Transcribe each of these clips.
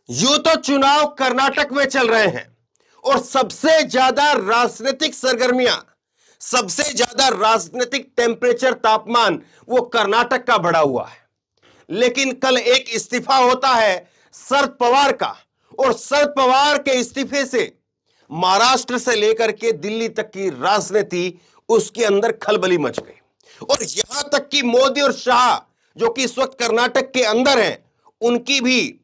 यूं तो चुनाव कर्नाटक में चल रहे हैं और सबसे ज्यादा राजनीतिक सरगर्मियां, सबसे ज्यादा राजनीतिक टेम्परेचर, तापमान वो कर्नाटक का बढ़ा हुआ है। लेकिन कल एक इस्तीफा होता है शरद पवार का, और शरद पवार के इस्तीफे से महाराष्ट्र से लेकर के दिल्ली तक की राजनीति, उसके अंदर खलबली मच गई। और यहां तक कि मोदी और शाह जो कि इस वक्त कर्नाटक के अंदर हैं, उनकी भी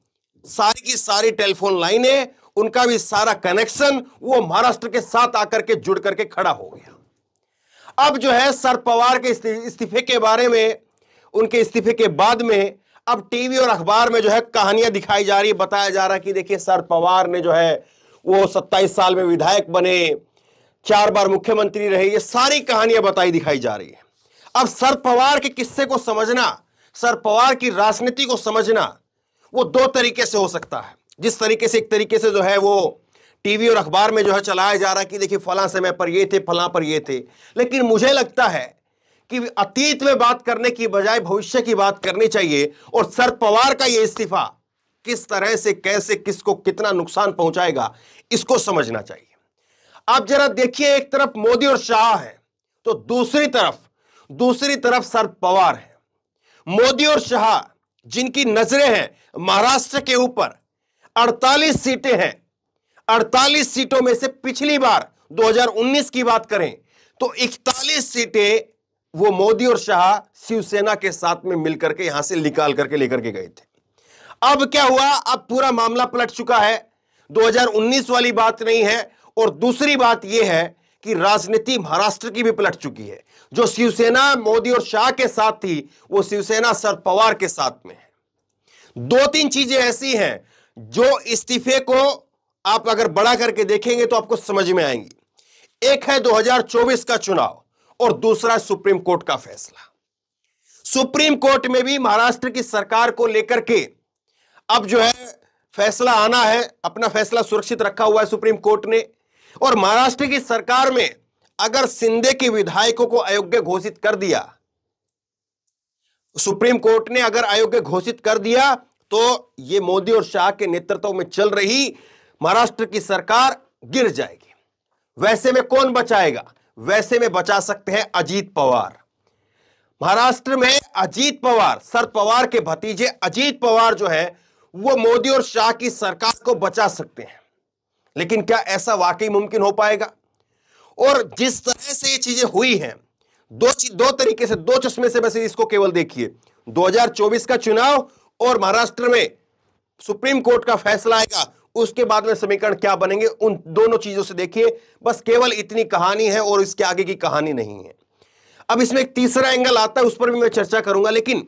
सारी की सारी टेलीफोन लाइनें, उनका भी सारा कनेक्शन वो महाराष्ट्र के साथ आकर के जुड़ करके खड़ा हो गया। अब जो है शरद पवार के इस्तीफे के बारे में, उनके इस्तीफे के बाद में अब टीवी और अखबार में जो है कहानियां दिखाई जा रही है, बताया जा रहा है कि देखिए शरद पवार ने जो है वो 27 साल में विधायक बने, 4 बार मुख्यमंत्री रहे, ये सारी कहानियां बताई दिखाई जा रही है। अब शरद पवार के किस्से को समझना, शरद पवार की राजनीति को समझना, वो 2 तरीके से हो सकता है। जिस तरीके से, एक तरीके से जो है वो टीवी और अखबार में जो है चलाया जा रहा है कि देखिए फलां समय पर ये थे, फलां पर ये थे। लेकिन मुझे लगता है कि अतीत में बात करने की बजाय भविष्य की बात करनी चाहिए, और शरद पवार का ये इस्तीफा किस तरह से, कैसे, किसको कितना नुकसान पहुंचाएगा, इसको समझना चाहिए। आप जरा देखिए, एक तरफ मोदी और शाह है तो दूसरी तरफ शरद पवार है। मोदी और शाह जिनकी नजरें हैं महाराष्ट्र के ऊपर, 48 सीटें हैं। 48 सीटों में से पिछली बार 2019 की बात करें तो 41 सीटें वो मोदी और शाह शिवसेना के साथ में मिलकर के यहां से निकाल करके लेकर के गए थे। अब क्या हुआ, अब पूरा मामला पलट चुका है, 2019 वाली बात नहीं है। और दूसरी बात यह है कि राजनीति महाराष्ट्र की भी पलट चुकी है। जो शिवसेना मोदी और शाह के साथ थी, वो शिवसेना शरद पवार के साथ में है। 2-3 चीजें ऐसी हैं जो इस्तीफे को आप अगर बड़ा करके देखेंगे तो आपको समझ में आएंगी। एक है 2024 का चुनाव और दूसरा सुप्रीम कोर्ट का फैसला। सुप्रीम कोर्ट में भी महाराष्ट्र की सरकार को लेकर के अब जो है फैसला आना है। अपना फैसला सुरक्षित रखा हुआ है सुप्रीम कोर्ट ने। और महाराष्ट्र की सरकार में अगर शिंदे के विधायकों को अयोग्य घोषित कर दिया, सुप्रीम कोर्ट ने अगर अयोग्य घोषित कर दिया, तो ये मोदी और शाह के नेतृत्व में चल रही महाराष्ट्र की सरकार गिर जाएगी। वैसे में कौन बचाएगा? वैसे में बचा सकते हैं अजीत पवार। महाराष्ट्र में अजीत पवार, शरद पवार के भतीजे अजीत पवार जो है वो मोदी और शाह की सरकार को बचा सकते हैं। लेकिन क्या ऐसा वाकई मुमकिन हो पाएगा? और जिस तरह से ये चीजें हुई हैं, दो तरीके से, 2 चश्मे से बस इसको केवल देखिए। 2024 का चुनाव और महाराष्ट्र में सुप्रीम कोर्ट का फैसला आएगा, उसके बाद में समीकरण क्या बनेंगे, उन दोनों चीजों से देखिए। बस केवल इतनी कहानी है और इसके आगे की कहानी नहीं है। अब इसमें एक तीसरा एंगल आता है, उस पर भी मैं चर्चा करूंगा। लेकिन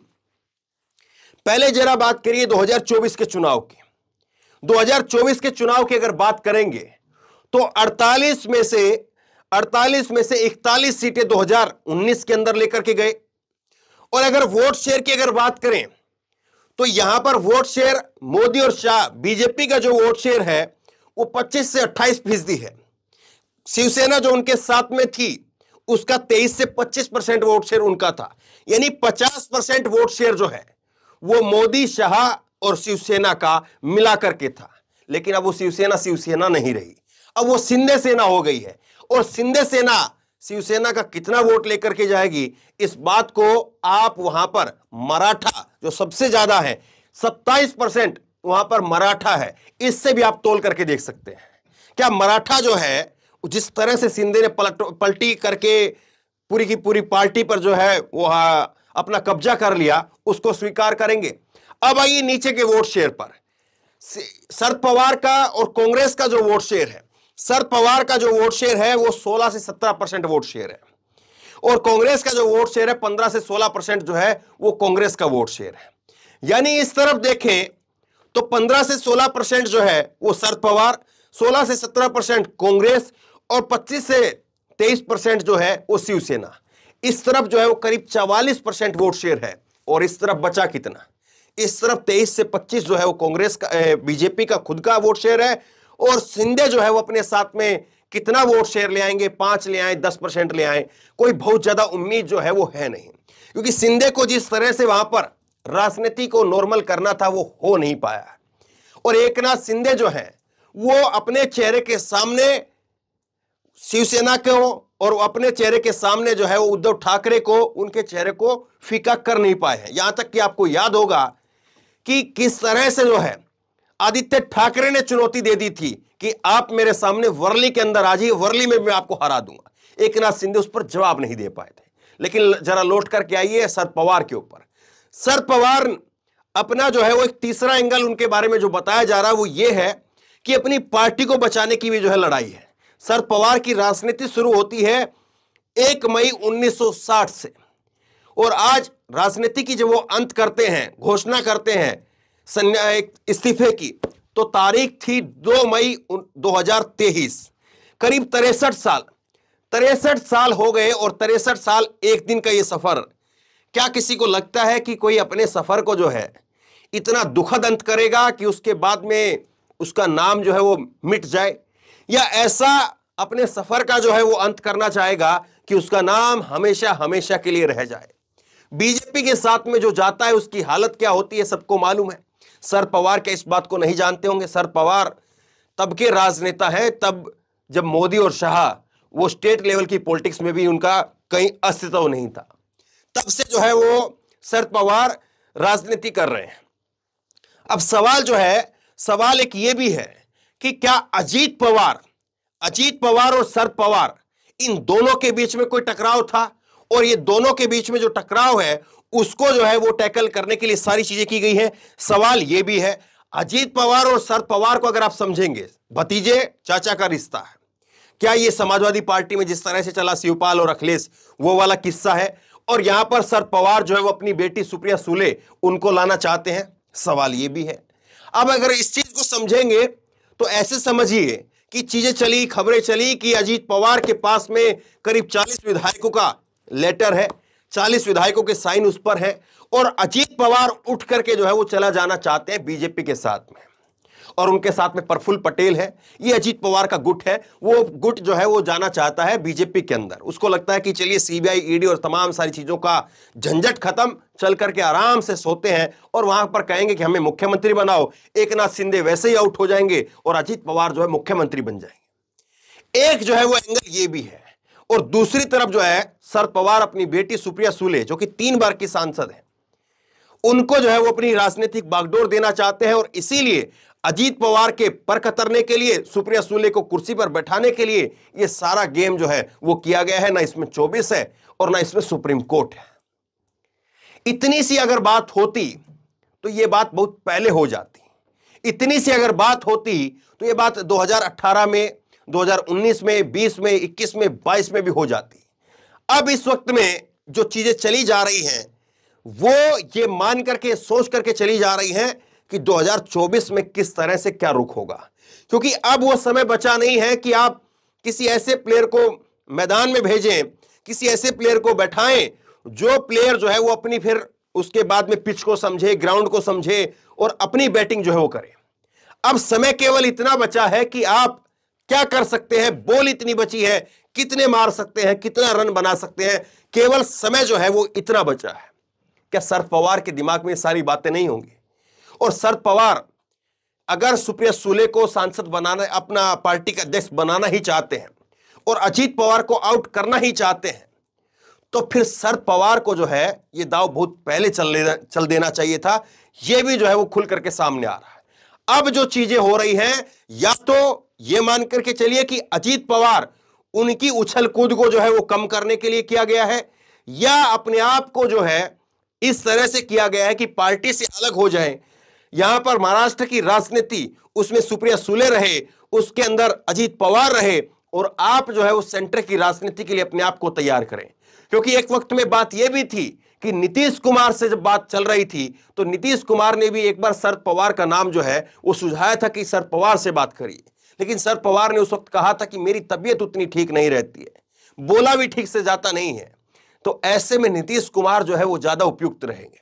पहले जरा बात करिए 2024 के चुनाव की। 2024 के चुनाव की अगर बात करेंगे तो 48 में से 41 सीटें 2019 के अंदर लेकर के गए। और अगर वोट शेयर की अगर बात करें तो यहां पर वोट शेयर मोदी और शाह, बीजेपी का जो वोट शेयर है वो 25 से 28% है। शिवसेना जो उनके साथ में थी उसका 23 से 25% वोट शेयर उनका था। यानी 50% वोट शेयर जो है वो मोदी, शाह और शिवसेना का मिलाकर के था। लेकिन अब वो शिवसेना नहीं रही, अब वो शिंदे सेना हो गई है। और शिंदे सेना शिवसेना का कितना वोट लेकर के जाएगी, इस बात को आप वहां पर मराठा जो सबसे ज्यादा है, 27% वहां पर मराठा है, इससे भी आप तोल करके देख सकते हैं। क्या मराठा जो है जिस तरह से शिंदे ने पलटी करके पूरी की पूरी पार्टी पर जो है वो अपना कब्जा कर लिया, उसको स्वीकार करेंगे? अब आइए नीचे के वोट शेयर पर। शरद पवार का और कांग्रेस का जो वोट शेयर है, शरद पवार का जो वोट शेयर है वो 16 से 17% वोट शेयर है, और कांग्रेस का जो वोट शेयर है 15 से 16% जो है वो कांग्रेस का वोट शेयर है। यानी इस तरफ देखें तो 15 से 16% जो है वो शरद पवार, 16 से 17% कांग्रेस और 25 से 23% जो है वो शिवसेना। इस तरफ जो है वो करीब 44% वोट शेयर है। और इस तरफ बचा कितना? इस तरफ 23 से 25 जो है वो कांग्रेस का, बीजेपी का खुद का वोट शेयर है। और शिंदे जो है वो अपने साथ में कितना वोट शेयर ले आएंगे? 5 ले आए, 10% ले आए, कोई बहुत ज्यादा उम्मीद जो है वो है नहीं। क्योंकि शिंदे को जिस तरह से वहां पर राजनीति को नॉर्मल करना था वो हो नहीं पाया। और एकनाथ शिंदे जो है वो अपने चेहरे के सामने शिवसेना को और अपने चेहरे के सामने जो है वो उद्धव ठाकरे को, उनके चेहरे को फीका कर नहीं पाए हैं। यहां तक कि आपको याद होगा कि किस तरह से जो है आदित्य ठाकरे ने चुनौती दे दी थी कि आप मेरे सामने वर्ली के अंदर आ जाइए, वर्ली में मैं आपको हरा दूंगा। एकनाथ शिंदे उस पर जवाब नहीं दे पाए थे। लेकिन जरा लौट करके आइए शरद पवार के ऊपर। शरद पवार अपना जो है वो एक तीसरा एंगल उनके बारे में जो बताया जा रहा है वो ये है कि अपनी पार्टी को बचाने की भी जो है लड़ाई है। शरद पवार की राजनीति शुरू होती है 1 मई 1960 से, और आज राजनीति की जब वो अंत करते हैं, घोषणा करते हैं इस्तीफे की, तो तारीख थी 2 मई 2023। करीब 63 साल हो गए, और 63 साल एक दिन का ये सफर। क्या किसी को लगता है कि कोई अपने सफर को जो है इतना दुखद अंत करेगा कि उसके बाद में उसका नाम जो है वो मिट जाए, या ऐसा अपने सफर का जो है वो अंत करना चाहेगा कि उसका नाम हमेशा हमेशा के लिए रह जाए? बीजेपी के साथ में जो जाता है उसकी हालत क्या होती है सबको मालूम है। शरद पवार क्या इस बात को नहीं जानते होंगे? शरद पवार तब के राजनेता हैं तब जब मोदी और शाह वो स्टेट लेवल की पॉलिटिक्स में भी उनका कहीं अस्तित्व नहीं था। तब से जो है वो शरद पवार राजनीति कर रहे हैं। अब सवाल जो है, सवाल एक ये भी है कि क्या अजीत पवार और शरद पवार, इन दोनों के बीच में कोई टकराव था? और ये दोनों के बीच में जो टकराव है उसको जो है वो टैकल करने के लिए सारी चीजें की गई हैं। सवाल ये भी है, अजीत पवार और शरद पवार को अगर आप समझेंगे, भतीजे चाचा का रिश्ता है। क्या ये समाजवादी पार्टी में जिस तरह से चला शिवपाल और अखिलेश, वो वाला किस्सा है? और यहां पर शरद पवार जो है वो अपनी बेटी सुप्रिया सुले उनको लाना चाहते हैं? सवाल ये भी है। अब अगर इस चीज को समझेंगे तो ऐसे समझिए कि चीजें चली, खबरें चली कि अजीत पवार के पास में करीब 40 विधायकों का लेटर है, 40 विधायकों के साइन उस पर है, और अजीत पवार उठ करके जो है वो चला जाना चाहते हैं बीजेपी के साथ में, और उनके साथ में प्रफुल्ल पटेल है। ये अजीत पवार का गुट है, वो गुट जो है वो जाना चाहता है बीजेपी के अंदर। उसको लगता है कि चलिए सीबीआई, ईडी और तमाम सारी चीजों का झंझट खत्म, चल करके आराम से सोते हैं और वहां पर कहेंगे कि हमें मुख्यमंत्री बनाओ। एकनाथ शिंदे वैसे ही आउट हो जाएंगे और अजीत पवार जो है मुख्यमंत्री बन जाएंगे। एक जो है वो एंगल ये भी है। और दूसरी तरफ जो है शरद पवार अपनी बेटी सुप्रिया सुले, जो कि 3 बार की सांसद है, उनको जो है वो अपनी राजनीतिक बागडोर देना चाहते हैं, और इसीलिए अजीत पवार के पर कतरने के लिए, सुप्रिया सुले को कुर्सी पर बैठाने के लिए ये सारा गेम जो है वो किया गया है। ना इसमें 24 है और ना इसमें सुप्रीम कोर्ट है। इतनी सी अगर बात होती तो ये बात बहुत पहले हो जाती। इतनी सी अगर बात होती तो ये बात 2018 में, 2019 में, 20 में, 21 में, 22 में भी हो जाती। अब इस वक्त में जो चीजें चली जा रही हैं वो ये मान करके, सोच करके चली जा रही हैं कि 2024 में किस तरह से क्या रुख होगा, क्योंकि अब वो समय बचा नहीं है कि आप किसी ऐसे प्लेयर को मैदान में भेजें, किसी ऐसे प्लेयर को बैठाएं जो प्लेयर जो है वो अपनी फिर उसके बाद में पिच को समझे, ग्राउंड को समझे और अपनी बैटिंग जो है वो करे। अब समय केवल इतना बचा है कि आप क्या कर सकते हैं, बॉल इतनी बची है, कितने मार सकते हैं, कितना रन बना सकते हैं, केवल समय जो है वो इतना बचा है। क्या शरद पवार के दिमाग में सारी बातें नहीं होंगी? और शरद पवार अगर सुप्रिया सुले को सांसद बनाना, अपना पार्टी का अध्यक्ष बनाना ही चाहते हैं और अजीत पवार को आउट करना ही चाहते हैं, तो फिर शरद पवार को जो है ये दाव बहुत पहले चल देना चाहिए था। ये भी जो है वो खुल करके सामने आ रहा है। अब जो चीजें हो रही हैं, या तो ये मान करके चलिए कि अजीत पवार उनकी उछल कूद को जो है वो कम करने के लिए किया गया है, या अपने आप को जो है इस तरह से किया गया है कि पार्टी से अलग हो जाए। यहां पर महाराष्ट्र की राजनीति, उसमें सुप्रिया सुले रहे, उसके अंदर अजीत पवार रहे, और आप जो है वो सेंटर की राजनीति के लिए अपने आप को तैयार करें। क्योंकि एक वक्त में बात यह भी थी कि नीतीश कुमार से जब बात चल रही थी तो नीतीश कुमार ने भी एक बार शरद पवार का नाम जो है वो सुझाया था कि शरद पवार से बात करिए, लेकिन शरद पवार ने उस वक्त कहा था कि मेरी तबीयत उतनी ठीक नहीं रहती है, बोला भी ठीक से जाता नहीं है, तो ऐसे में नीतीश कुमार जो है वो ज्यादा उपयुक्त रहेंगे।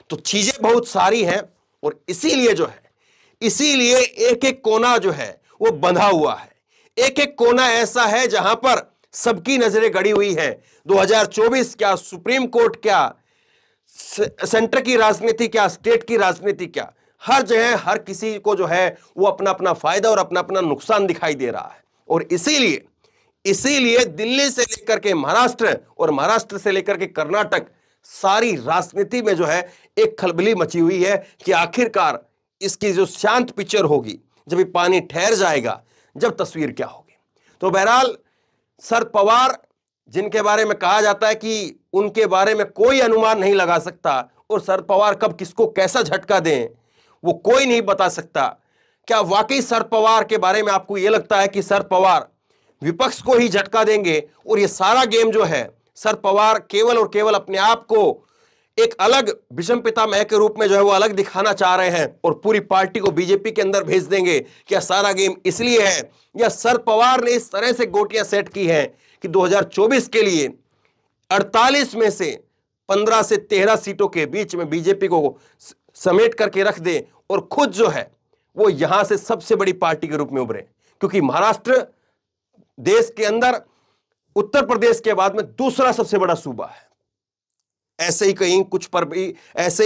तो चीजें बहुत सारी हैं, और इसीलिए जो है, इसीलिए एक एक कोना जो है वो बंधा हुआ है। एक एक कोना ऐसा है जहां पर सबकी नजरें गड़ी हुई है। 2024 क्या, सुप्रीम कोर्ट क्या, सेंटर की राजनीति क्या, स्टेट की राजनीति क्या, हर जगह हर किसी को जो है वो अपना अपना फायदा और अपना अपना नुकसान दिखाई दे रहा है। और इसीलिए दिल्ली से लेकर के महाराष्ट्र और महाराष्ट्र से लेकर के कर्नाटक, सारी राजनीति में जो है एक खलबली मची हुई है कि आखिरकार इसकी जो शांत पिक्चर होगी, जब ये पानी ठहर जाएगा, जब तस्वीर क्या होगी। तो बहरहाल शरद पवार, जिनके बारे में कहा जाता है कि उनके बारे में कोई अनुमान नहीं लगा सकता और शरद पवार कब किसको कैसा झटका दें वो कोई नहीं बता सकता। क्या वाकई शरद पवार के बारे में आपको यह लगता है कि शरद पवार विपक्ष को ही झटका देंगे और ये सारा गेम जो है शरद पवार केवल और केवल अपने आप को एक अलग विषम पितामह के रूप में जो है वो अलग दिखाना चाह रहे हैं और पूरी पार्टी को बीजेपी के अंदर भेज देंगे? क्या सारा गेम इसलिए है, या शरद पवार ने इस तरह से गोटियां सेट की हैं कि 2024 के लिए 48 में से 15 से 13 सीटों के बीच में बीजेपी को समेट करके रख दे और खुद जो है वो यहां से सबसे बड़ी पार्टी के रूप में उभरे? क्योंकि महाराष्ट्र देश के अंदर उत्तर प्रदेश के बाद में दूसरा सबसे बड़ा सूबा है। ऐसे ही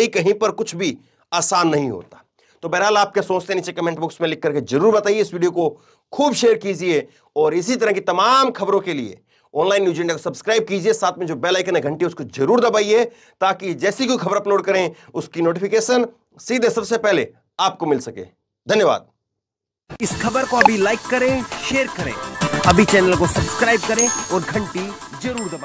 कहीं पर कुछ भी आसान नहीं होता। तो बहरहाल आप क्या सोचते हैं नीचे कमेंट बॉक्स में लिख करके जरूर बताइए। इस वीडियो को खूब शेयर कीजिए और इसी तरह की तमाम खबरों के लिए ऑनलाइन न्यूज इंडिया को सब्सक्राइब कीजिए। साथ में जो बेल आइकन है घंटी उसको जरूर दबाइए ताकि जैसी कोई खबर अपलोड करें उसकी नोटिफिकेशन सीधे सबसे पहले आपको मिल सके। धन्यवाद। इस खबर को अभी लाइक करें, शेयर करें, अभी चैनल को सब्सक्राइब करें और घंटी जरूर दबाएं।